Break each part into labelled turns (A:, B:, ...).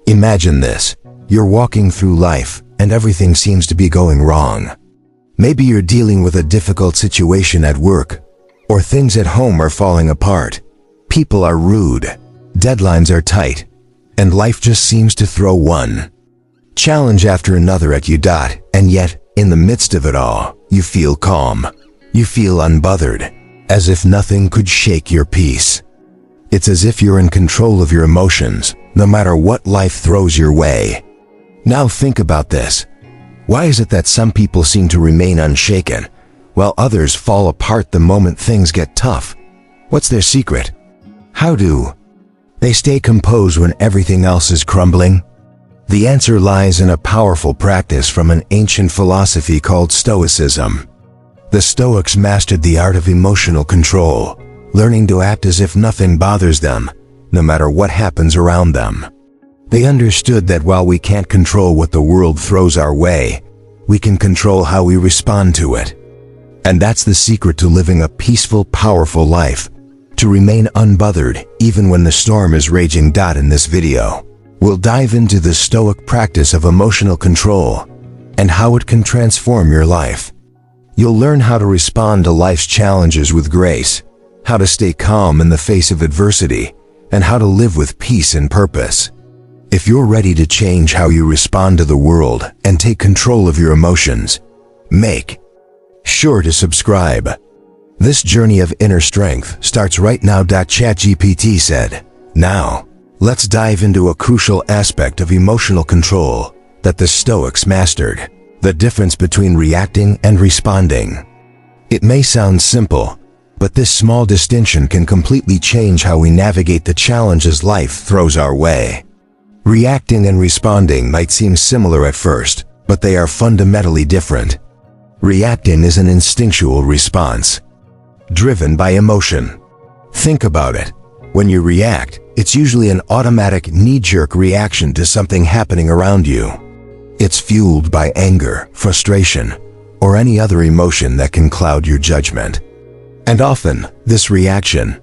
A: Imagine this. You're walking through life, and everything seems to be going wrong. Maybe you're dealing with a difficult situation at work, or things at home are falling apart. People are rude, deadlines are tight, and life just seems to throw one challenge after another at you. And yet, in the midst of it all, you feel calm. You feel unbothered, as if nothing could shake your peace. It's as if you're in control of your emotions, no matter what life throws your way. Now think about this. Why is it that some people seem to remain unshaken, while others fall apart the moment things get tough? What's their secret? How do they stay composed when everything else is crumbling? The answer lies in a powerful practice from an ancient philosophy called Stoicism. The Stoics mastered the art of emotional control, learning to act as if nothing bothers them, no matter what happens around them. They understood that while we can't control what the world throws our way, we can control how we respond to it. And that's the secret to living a peaceful, powerful life, to remain unbothered even when the storm is raging. In this video, we'll dive into the Stoic practice of emotional control and how it can transform your life. You'll learn how to respond to life's challenges with grace, how to stay calm in the face of adversity, and how to live with peace and purpose. If you're ready to change how you respond to the world and take control of your emotions, make sure to subscribe. This journey of inner strength starts right now. ChatGPT said, "Now, let's dive into a crucial aspect of emotional control that the Stoics mastered: the difference between reacting and responding." It may sound simple, but this small distinction can completely change how we navigate the challenges life throws our way. Reacting and responding might seem similar at first, but they are fundamentally different. Reacting is an instinctual response, driven by emotion. Think about it. When you react, it's usually an automatic knee-jerk reaction to something happening around you. It's fueled by anger, frustration, or any other emotion that can cloud your judgment. And often, this reaction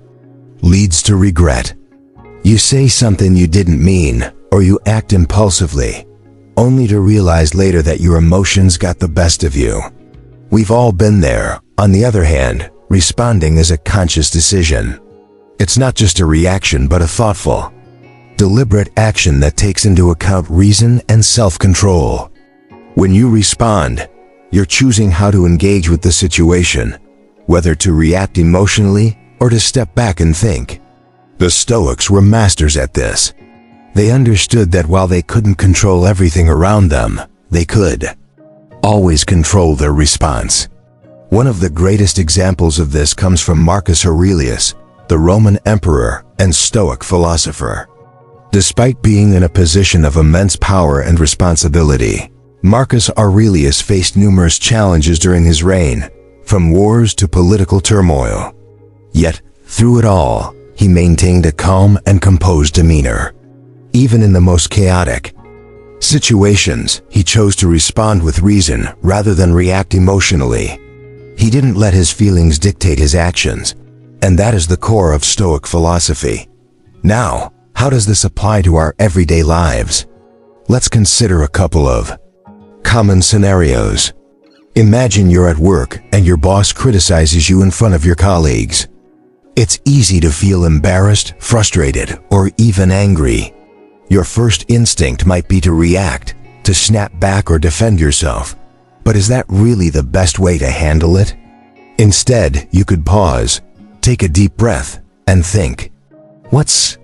A: leads to regret. You say something you didn't mean, or you act impulsively, only to realize later that your emotions got the best of you. We've all been there. On the other hand, responding is a conscious decision. It's not just a reaction but a thoughtful, deliberate action that takes into account reason and self-control. When you respond, you're choosing how to engage with the situation, whether to react emotionally or to step back and think. The Stoics were masters at this. They understood that while they couldn't control everything around them, they could always control their response. One of the greatest examples of this comes from Marcus Aurelius, the Roman emperor and Stoic philosopher. Despite being in a position of immense power and responsibility, Marcus Aurelius faced numerous challenges during his reign, from wars to political turmoil. Yet, through it all, he maintained a calm and composed demeanor. Even in the most chaotic situations, he chose to respond with reason rather than react emotionally. He didn't let his feelings dictate his actions, and that is the core of Stoic philosophy. Now, how does this apply to our everyday lives? Let's consider a couple of common scenarios. Imagine you're at work and your boss criticizes you in front of your colleagues. It's easy to feel embarrassed, frustrated, or even angry. Your first instinct might be to react, to snap back or defend yourself. But is that really the best way to handle it? Instead, you could pause, take a deep breath, and think, what's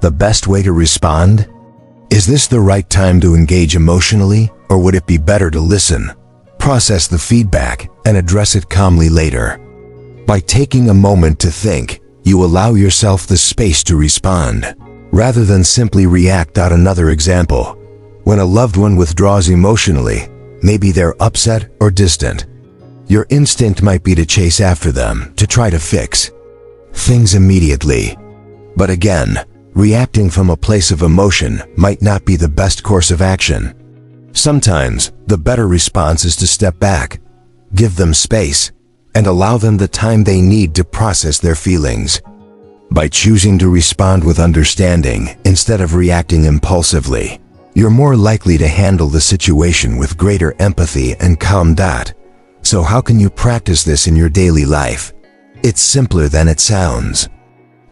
A: the best way to respond? Is this the right time to engage emotionally, or would it be better to listen, process the feedback, and address it calmly later? By taking a moment to think, you allow yourself the space to respond, rather than simply react. Another example: when a loved one withdraws emotionally, maybe they're upset or distant. Your instinct might be to chase after them, to try to fix things immediately. But again, reacting from a place of emotion might not be the best course of action. Sometimes, the better response is to step back, give them space, and allow them the time they need to process their feelings. By choosing to respond with understanding instead of reacting impulsively, you're more likely to handle the situation with greater empathy and calm. So how can you practice this in your daily life? It's simpler than it sounds.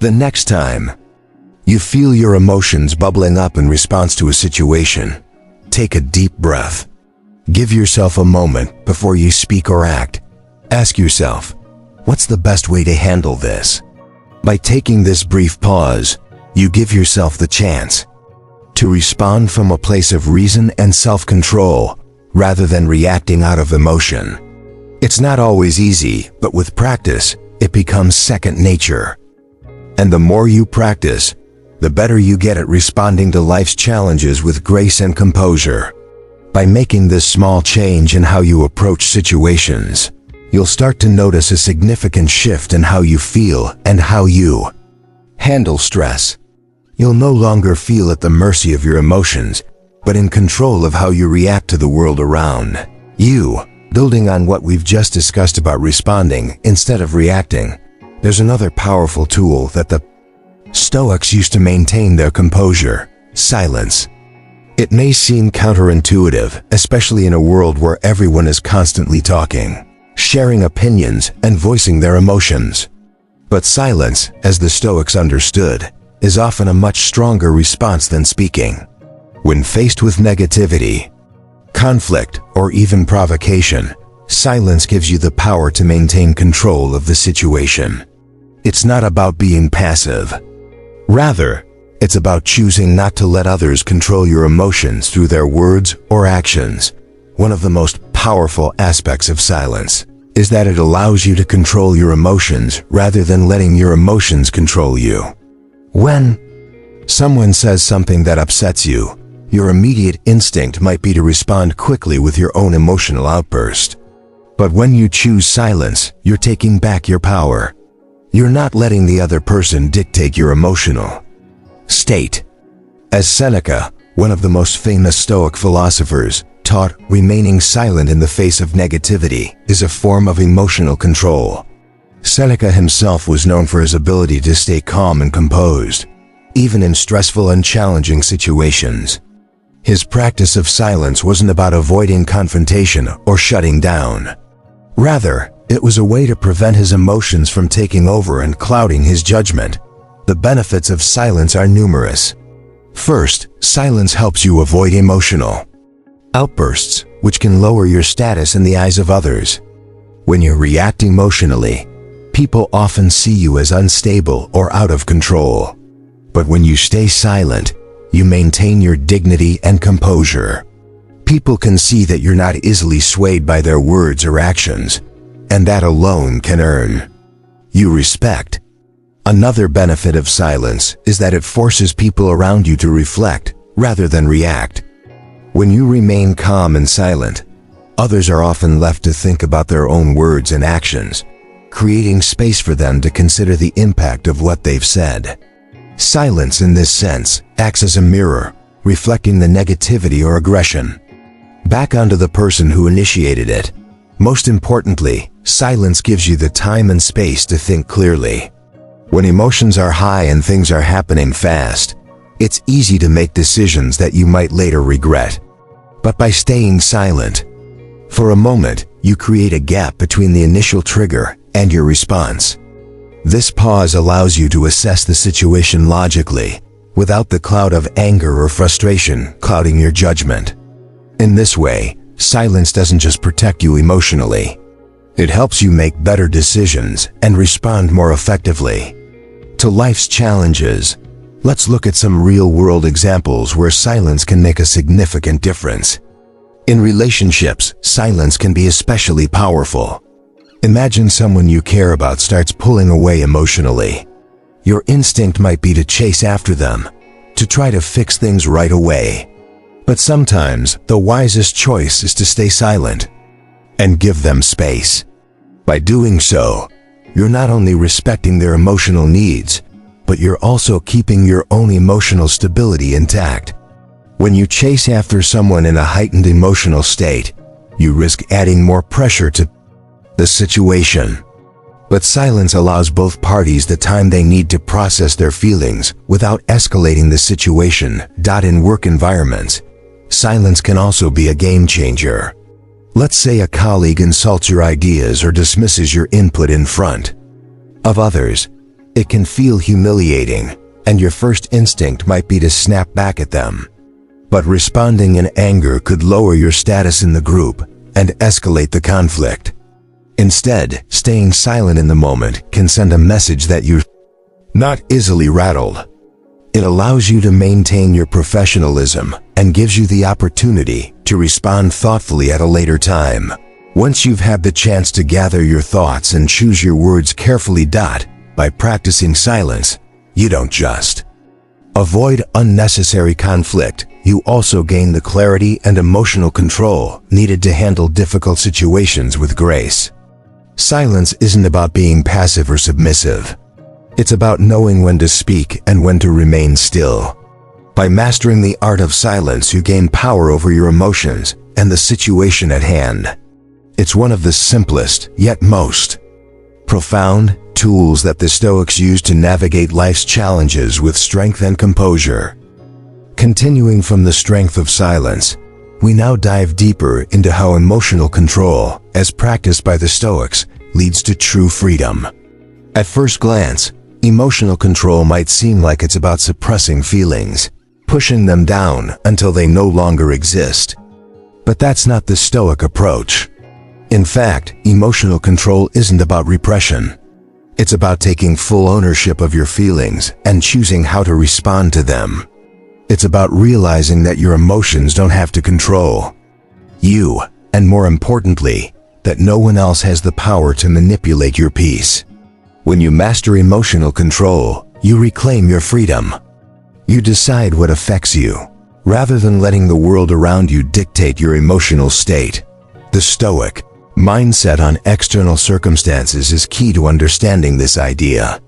A: The next time you feel your emotions bubbling up in response to a situation, take a deep breath. Give yourself a moment before you speak or act. Ask yourself, what's the best way to handle this? By taking this brief pause, you give yourself the chance to respond from a place of reason and self-control rather than reacting out of emotion. It's not always easy, but with practice, it becomes second nature. And the more you practice, the better you get at responding to life's challenges with grace and composure. By making this small change in how you approach situations, you'll start to notice a significant shift in how you feel and how you handle stress. You'll no longer feel at the mercy of your emotions, but in control of how you react to the world around you. Building on what we've just discussed about responding instead of reacting, there's another powerful tool that the Stoics used to maintain their composure: silence. It may seem counterintuitive, especially in a world where everyone is constantly talking, sharing opinions, and voicing their emotions. But silence, as the Stoics understood, is often a much stronger response than speaking. When faced with negativity, conflict, or even provocation, silence gives you the power to maintain control of the situation. It's not about being passive. Rather, it's about choosing not to let others control your emotions through their words or actions. One of the most powerful aspects of silence is that it allows you to control your emotions rather than letting your emotions control you. When someone says something that upsets you, your immediate instinct might be to respond quickly with your own emotional outburst. But when you choose silence, you're taking back your power. You're not letting the other person dictate your emotional state. As Seneca, one of the most famous Stoic philosophers, taught, remaining silent in the face of negativity is a form of emotional control. Seneca himself was known for his ability to stay calm and composed, even in stressful and challenging situations. His practice of silence wasn't about avoiding confrontation or shutting down. Rather, it was a way to prevent his emotions from taking over and clouding his judgment. The benefits of silence are numerous. First, silence helps you avoid emotional outbursts, which can lower your status in the eyes of others. When you react emotionally, people often see you as unstable or out of control. But when you stay silent, you maintain your dignity and composure. People can see that you're not easily swayed by their words or actions, and that alone can earn you respect. Another benefit of silence is that it forces people around you to reflect rather than react. When you remain calm and silent, others are often left to think about their own words and actions, creating space for them to consider the impact of what they've said. Silence, in this sense, acts as a mirror, reflecting the negativity or aggression back onto the person who initiated it. Most importantly, silence gives you the time and space to think clearly. When emotions are high and things are happening fast, it's easy to make decisions that you might later regret. But by staying silent for a moment, you create a gap between the initial trigger and your response. This pause allows you to assess the situation logically, without the cloud of anger or frustration clouding your judgment. In this way, silence doesn't just protect you emotionally. It helps you make better decisions and respond more effectively to life's challenges. Let's look at some real-world examples where silence can make a significant difference. In relationships, silence can be especially powerful. Imagine someone you care about starts pulling away emotionally. Your instinct might be to chase after them, to try to fix things right away. But sometimes, the wisest choice is to stay silent and give them space. By doing so, you're not only respecting their emotional needs, but you're also keeping your own emotional stability intact. When you chase after someone in a heightened emotional state, you risk adding more pressure to the situation. But silence allows both parties the time they need to process their feelings without escalating the situation. In work environments, silence can also be a game changer. Let's say a colleague insults your ideas or dismisses your input in front of others. It can feel humiliating, and your first instinct might be to snap back at them. But responding in anger could lower your status in the group and escalate the conflict. Instead, staying silent in the moment can send a message that you're not easily rattled. It allows you to maintain your professionalism and gives you the opportunity to respond thoughtfully at a later time. Once you've had the chance to gather your thoughts and choose your words carefully. By practicing silence, you don't just avoid unnecessary conflict, you also gain the clarity and emotional control needed to handle difficult situations with grace. Silence isn't about being passive or submissive. It's about knowing when to speak and when to remain still. By mastering the art of silence, you gain power over your emotions and the situation at hand. It's one of the simplest, yet most profound, tools that the Stoics use to navigate life's challenges with strength and composure. Continuing from the strength of silence, we now dive deeper into how emotional control, as practiced by the Stoics, leads to true freedom. At first glance, emotional control might seem like it's about suppressing feelings, pushing them down until they no longer exist. But that's not the Stoic approach. In fact, emotional control isn't about repression. It's about taking full ownership of your feelings and choosing how to respond to them. It's about realizing that your emotions don't have to control you, and more importantly, that no one else has the power to manipulate your peace. When you master emotional control, you reclaim your freedom. You decide what affects you, rather than letting the world around you dictate your emotional state. The Stoic mindset on external circumstances is key to understanding this idea.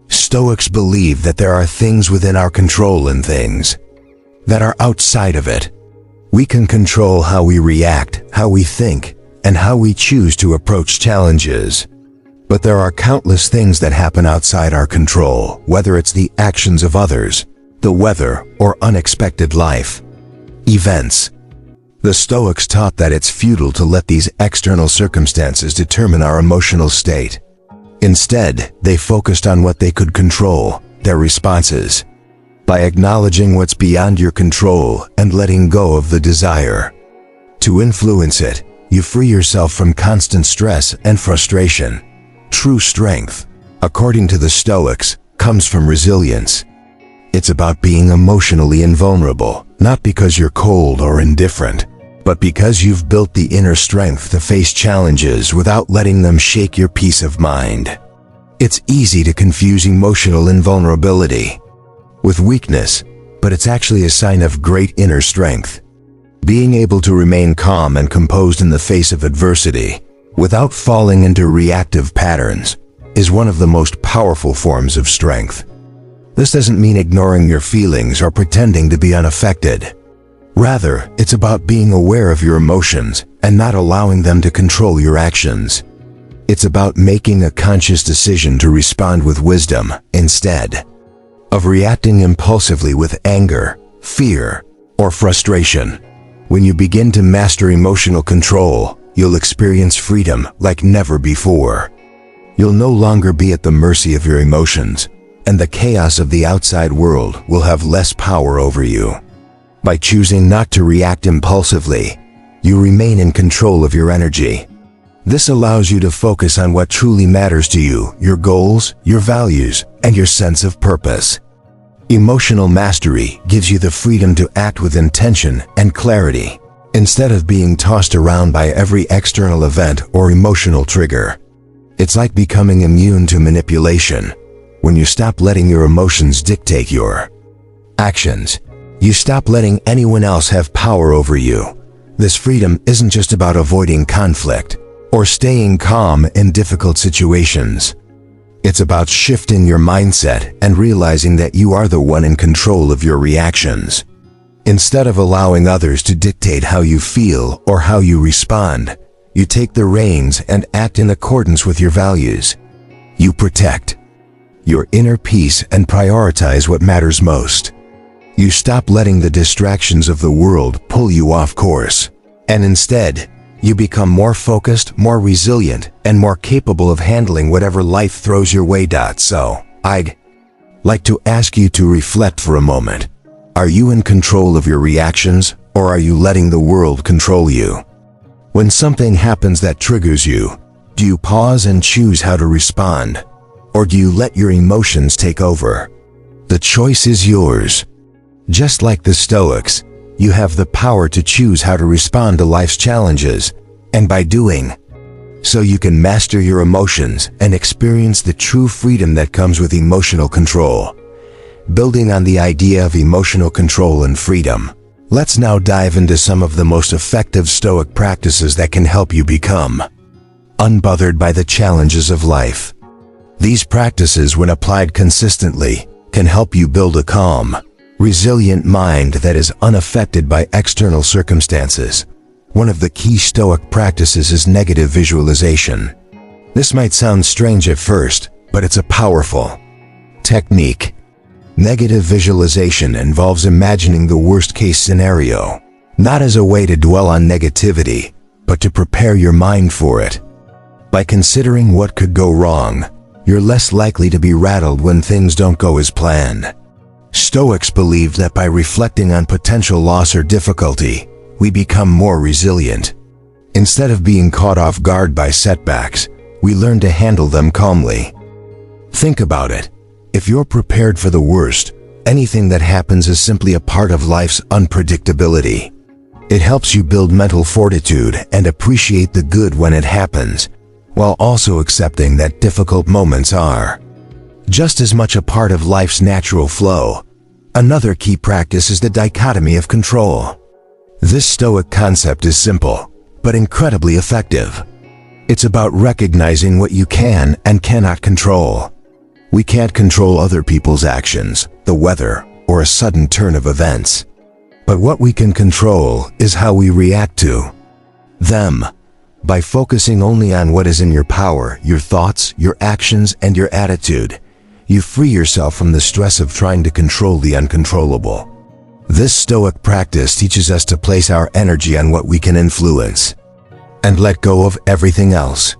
A: Stoics believe that there are things within our control and things that are outside of it. We can control how we react, how we think, and how we choose to approach challenges. But there are countless things that happen outside our control, whether it's the actions of others, the weather, or unexpected life events. The Stoics taught that it's futile to let these external circumstances determine our emotional state. Instead, they focused on what they could control, their responses. By acknowledging what's beyond your control and letting go of the desire to influence it, you free yourself from constant stress and frustration. True strength, according to the Stoics, comes from resilience. It's about being emotionally invulnerable, not because you're cold or indifferent, but because you've built the inner strength to face challenges without letting them shake your peace of mind. It's easy to confuse emotional invulnerability with weakness, but it's actually a sign of great inner strength. Being able to remain calm and composed in the face of adversity, without falling into reactive patterns, is one of the most powerful forms of strength. This doesn't mean ignoring your feelings or pretending to be unaffected. Rather, it's about being aware of your emotions and not allowing them to control your actions. It's about making a conscious decision to respond with wisdom instead of reacting impulsively with anger, fear, or frustration. When you begin to master emotional control, you'll experience freedom like never before. You'll no longer be at the mercy of your emotions, and the chaos of the outside world will have less power over you. By choosing not to react impulsively, you remain in control of your energy. This allows you to focus on what truly matters to you, your goals, your values, and your sense of purpose. Emotional mastery gives you the freedom to act with intention and clarity, instead of being tossed around by every external event or emotional trigger. It's like becoming immune to manipulation. When you stop letting your emotions dictate your actions, you stop letting anyone else have power over you. This freedom isn't just about avoiding conflict or staying calm in difficult situations. It's about shifting your mindset and realizing that you are the one in control of your reactions. Instead of allowing others to dictate how you feel or how you respond, you take the reins and act in accordance with your values. You protect your inner peace and prioritize what matters most. You stop letting the distractions of the world pull you off course, and instead, you become more focused, more resilient, and more capable of handling whatever life throws your way. So, I'd like to ask you to reflect for a moment. Are you in control of your reactions, or are you letting the world control you? When something happens that triggers you, do you pause and choose how to respond? Or do you let your emotions take over? The choice is yours. Just like the Stoics, you have the power to choose how to respond to life's challenges, and by doing so you can master your emotions and experience the true freedom that comes with emotional control. Building on the idea of emotional control and freedom, let's now dive into some of the most effective Stoic practices that can help you become unbothered by the challenges of life. These practices, when applied consistently, can help you build a calm, resilient mind that is unaffected by external circumstances. One of the key Stoic practices is negative visualization. This might sound strange at first, but it's a powerful technique. Negative visualization involves imagining the worst-case scenario, not as a way to dwell on negativity, but to prepare your mind for it. By considering what could go wrong, you're less likely to be rattled when things don't go as planned. Stoics believed that by reflecting on potential loss or difficulty, we become more resilient. Instead of being caught off guard by setbacks, we learn to handle them calmly. Think about it. If you're prepared for the worst, anything that happens is simply a part of life's unpredictability. It helps you build mental fortitude and appreciate the good when it happens, while also accepting that difficult moments are just as much a part of life's natural flow. Another key practice is the dichotomy of control. This Stoic concept is simple, but incredibly effective. It's about recognizing what you can and cannot control. We can't control other people's actions, the weather, or a sudden turn of events. But what we can control is how we react to them. By focusing only on what is in your power, your thoughts, your actions, and your attitude, you free yourself from the stress of trying to control the uncontrollable. This Stoic practice teaches us to place our energy on what we can influence and let go of everything else.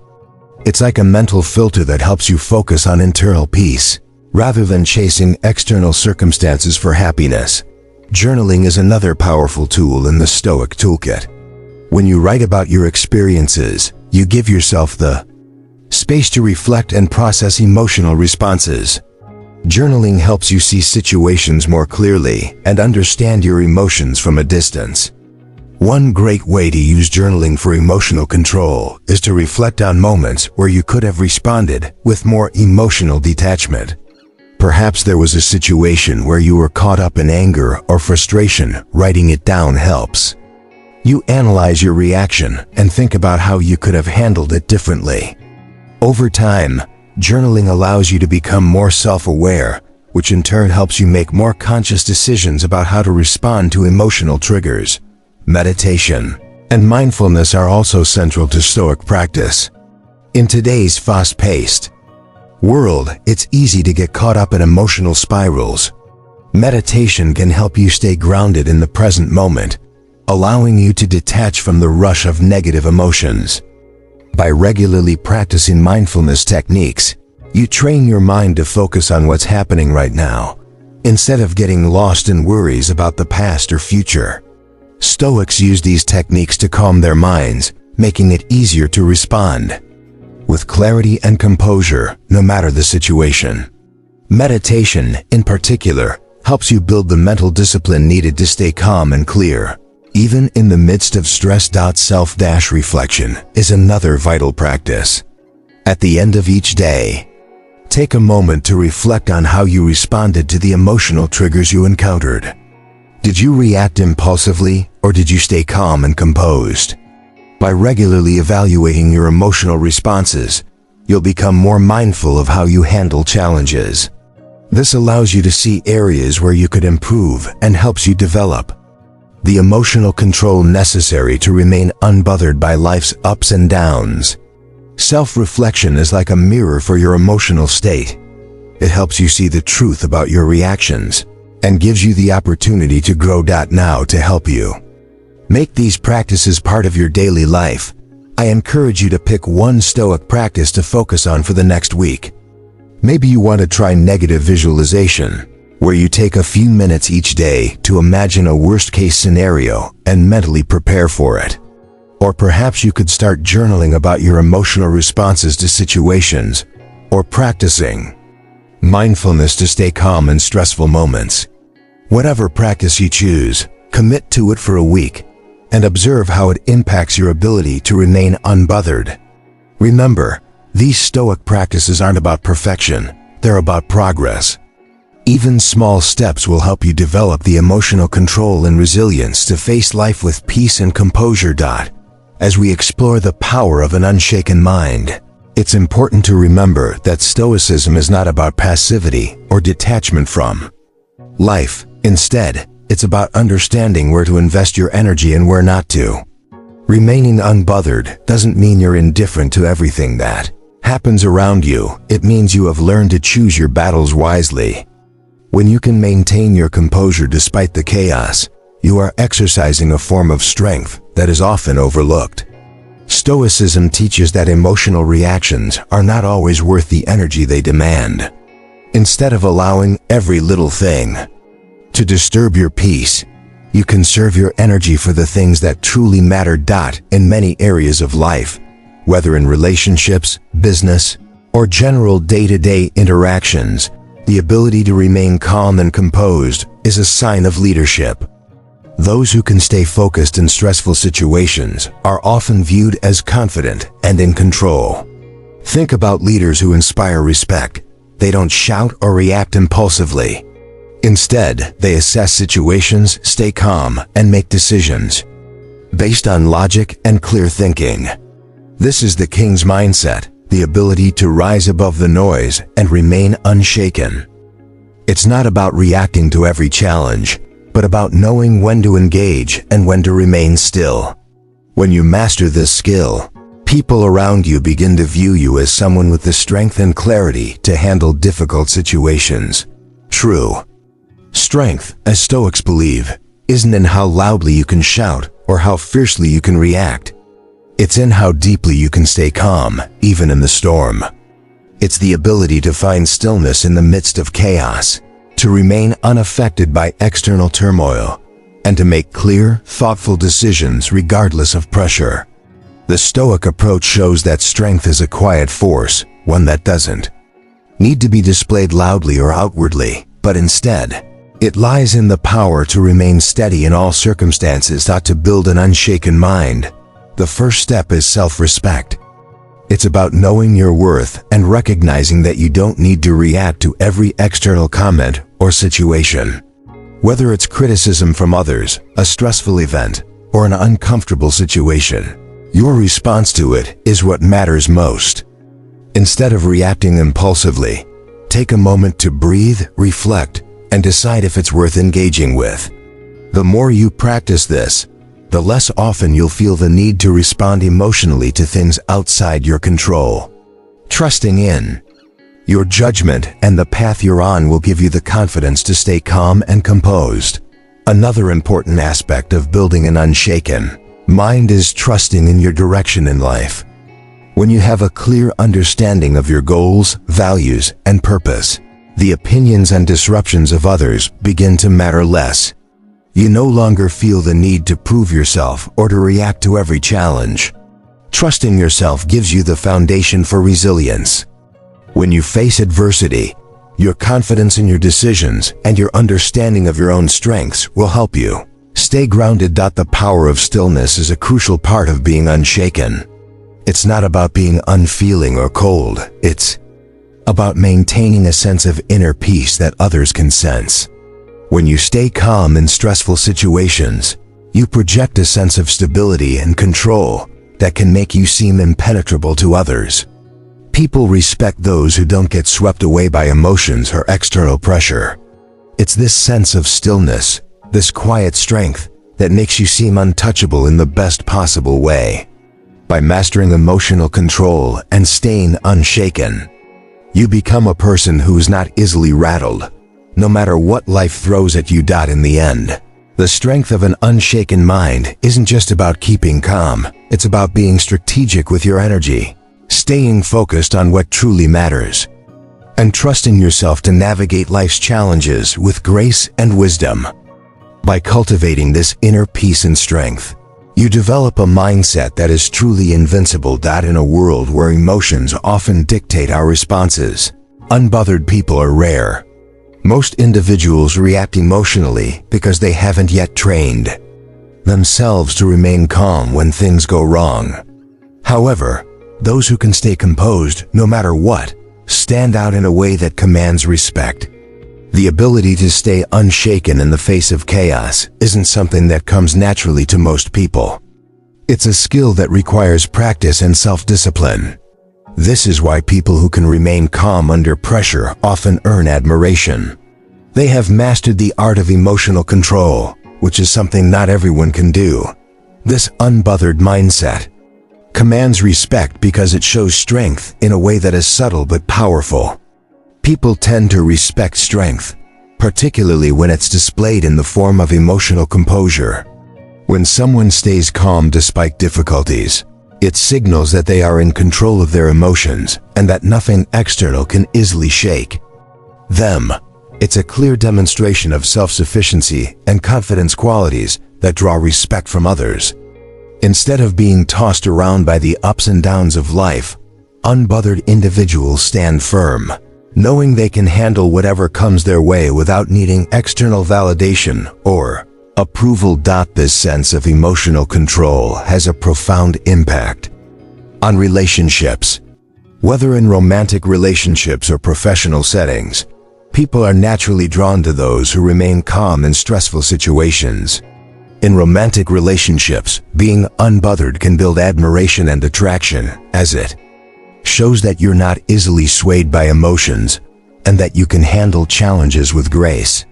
A: It's like a mental filter that helps you focus on internal peace, rather than chasing external circumstances for happiness. Journaling is another powerful tool in the Stoic toolkit. When you write about your experiences, you give yourself the space to reflect and process emotional responses. Journaling helps you see situations more clearly and understand your emotions from a distance. One great way to use journaling for emotional control is to reflect on moments where you could have responded with more emotional detachment. Perhaps there was a situation where you were caught up in anger or frustration. Writing it down helps. You analyze your reaction and think about how you could have handled it differently. Over time, journaling allows you to become more self-aware, which in turn helps you make more conscious decisions about how to respond to emotional triggers. Meditation and mindfulness are also central to Stoic practice. In today's fast-paced world, it's easy to get caught up in emotional spirals. Meditation can help you stay grounded in the present moment, allowing you to detach from the rush of negative emotions. By regularly practicing mindfulness techniques, you train your mind to focus on what's happening right now, instead of getting lost in worries about the past or future. Stoics use these techniques to calm their minds, making it easier to respond with clarity and composure, no matter the situation. Meditation, in particular, helps you build the mental discipline needed to stay calm and clear, even in the midst of stress. Self-reflection is another vital practice. At the end of each day, take a moment to reflect on how you responded to the emotional triggers you encountered. Did you react impulsively, or did you stay calm and composed? By regularly evaluating your emotional responses, you'll become more mindful of how you handle challenges. This allows you to see areas where you could improve and helps you develop the emotional control necessary to remain unbothered by life's ups and downs. Self-reflection is like a mirror for your emotional state. It helps you see the truth about your reactions and gives you the opportunity to grow. Now, to help you make these practices part of your daily life, I encourage you to pick one Stoic practice to focus on for the next week. Maybe you want to try negative visualization, where you take a few minutes each day to imagine a worst-case scenario and mentally prepare for it. Or perhaps you could start journaling about your emotional responses to situations, or practicing mindfulness to stay calm in stressful moments. Whatever practice you choose, commit to it for a week and observe how it impacts your ability to remain unbothered. Remember, these Stoic practices aren't about perfection, they're about progress. Even small steps will help you develop the emotional control and resilience to face life with peace and composure. As we explore the power of an unshaken mind, it's important to remember that Stoicism is not about passivity or detachment from life. Instead, it's about understanding where to invest your energy and where not to. Remaining unbothered doesn't mean you're indifferent to everything that happens around you. It means you have learned to choose your battles wisely. When you can maintain your composure despite the chaos, you are exercising a form of strength that is often overlooked. Stoicism teaches that emotional reactions are not always worth the energy they demand. Instead of allowing every little thing to disturb your peace, you conserve your energy for the things that truly matter. In many areas of life, whether in relationships, business, or general day-to-day interactions, the ability to remain calm and composed is a sign of leadership. Those who can stay focused in stressful situations are often viewed as confident and in control. Think about leaders who inspire respect. They don't shout or react impulsively. Instead, they assess situations, stay calm, and make decisions based on logic and clear thinking. This is the king's mindset, the ability to rise above the noise and remain unshaken. It's not about reacting to every challenge, but about knowing when to engage and when to remain still. When you master this skill, people around you begin to view you as someone with the strength and clarity to handle difficult situations. True strength, as Stoics believe, isn't in how loudly you can shout or how fiercely you can react. It's in how deeply you can stay calm, even in the storm. It's the ability to find stillness in the midst of chaos, to remain unaffected by external turmoil, and to make clear, thoughtful decisions regardless of pressure. The Stoic approach shows that strength is a quiet force, one that doesn't need to be displayed loudly or outwardly, but instead, it lies in the power to remain steady in all circumstances. To build an unshaken mind, the first step is self-respect. It's about knowing your worth and recognizing that you don't need to react to every external comment or situation. Whether it's criticism from others, a stressful event, or an uncomfortable situation, your response to it is what matters most. Instead of reacting impulsively, take a moment to breathe, reflect, and decide if it's worth engaging with. The more you practice this, the less often you'll feel the need to respond emotionally to things outside your control. Trusting in your judgment and the path you're on will give you the confidence to stay calm and composed. Another important aspect of building an unshaken mind is trusting in your direction in life. When you have a clear understanding of your goals, values, and purpose, the opinions and disruptions of others begin to matter less. You no longer feel the need to prove yourself or to react to every challenge. Trusting yourself gives you the foundation for resilience. When you face adversity, your confidence in your decisions and your understanding of your own strengths will help you stay grounded. The power of stillness is a crucial part of being unshaken. It's not about being unfeeling or cold. It's about maintaining a sense of inner peace that others can sense. When you stay calm in stressful situations, you project a sense of stability and control that can make you seem impenetrable to others. People respect those who don't get swept away by emotions or external pressure. It's this sense of stillness, this quiet strength, that makes you seem untouchable in the best possible way. By mastering emotional control and staying unshaken, you become a person who's not easily rattled, no matter what life throws at you. In the end, the strength of an unshaken mind isn't just about keeping calm, it's about being strategic with your energy, staying focused on what truly matters, and trusting yourself to navigate life's challenges with grace and wisdom. By cultivating this inner peace and strength, you develop a mindset that is truly invincible. In a world where emotions often dictate our responses, unbothered people are rare. Most individuals react emotionally because they haven't yet trained themselves to remain calm when things go wrong. However, those who can stay composed no matter what stand out in a way that commands respect. The ability to stay unshaken in the face of chaos isn't something that comes naturally to most people. It's a skill that requires practice and self-discipline. This is why people who can remain calm under pressure often earn admiration. They have mastered the art of emotional control, which is something not everyone can do. This unbothered mindset commands respect because it shows strength in a way that is subtle but powerful. People tend to respect strength, particularly when it's displayed in the form of emotional composure. When someone stays calm despite difficulties, it signals that they are in control of their emotions and that nothing external can easily shake them. It's a clear demonstration of self-sufficiency and confidence, qualities that draw respect from others. Instead of being tossed around by the ups and downs of life, unbothered individuals stand firm, knowing they can handle whatever comes their way without needing external validation or approval. This sense of emotional control has a profound impact on relationships. Whether in romantic relationships or professional settings, people are naturally drawn to those who remain calm in stressful situations. In romantic relationships, being unbothered can build admiration and attraction, as it shows that you're not easily swayed by emotions and that you can handle challenges with grace.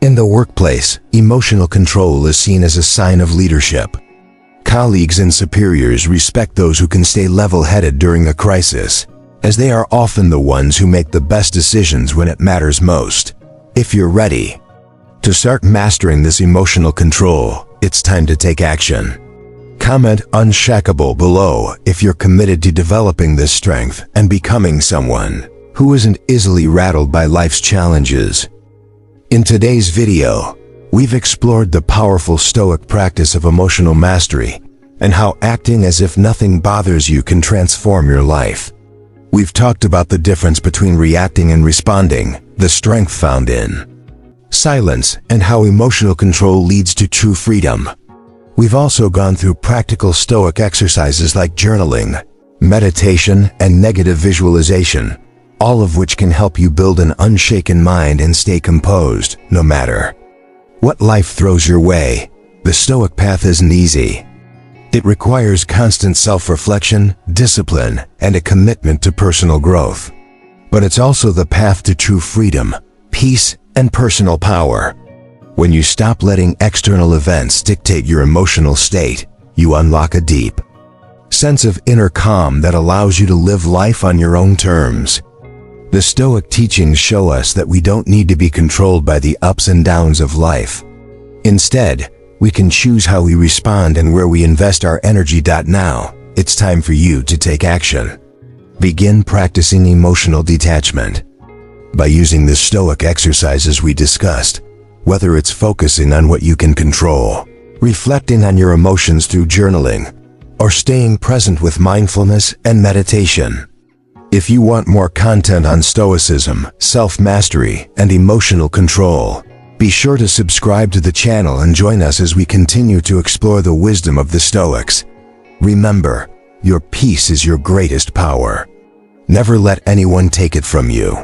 A: In the workplace, emotional control is seen as a sign of leadership. Colleagues and superiors respect those who can stay level-headed during a crisis, as they are often the ones who make the best decisions when it matters most. If you're ready to start mastering this emotional control, it's time to take action. Comment unshakable below if you're committed to developing this strength and becoming someone who isn't easily rattled by life's challenges. In today's video, we've explored the powerful Stoic practice of emotional mastery and how acting as if nothing bothers you can transform your life. We've talked about the difference between reacting and responding, the strength found in silence, and how emotional control leads to true freedom. We've also gone through practical Stoic exercises like journaling, meditation, and negative visualization, all of which can help you build an unshaken mind and stay composed, no matter what life throws your way. The Stoic path isn't easy. It requires constant self-reflection, discipline, and a commitment to personal growth. But it's also the path to true freedom, peace, and personal power. When you stop letting external events dictate your emotional state, you unlock a deep sense of inner calm that allows you to live life on your own terms. The Stoic teachings show us that we don't need to be controlled by the ups and downs of life. Instead, we can choose how we respond and where we invest our energy. Now, it's time for you to take action. Begin practicing emotional detachment. By using the Stoic exercises we discussed, whether it's focusing on what you can control, reflecting on your emotions through journaling, or staying present with mindfulness and meditation. If you want more content on Stoicism, self-mastery, and emotional control, be sure to subscribe to the channel and join us as we continue to explore the wisdom of the Stoics. Remember, your peace is your greatest power. Never let anyone take it from you.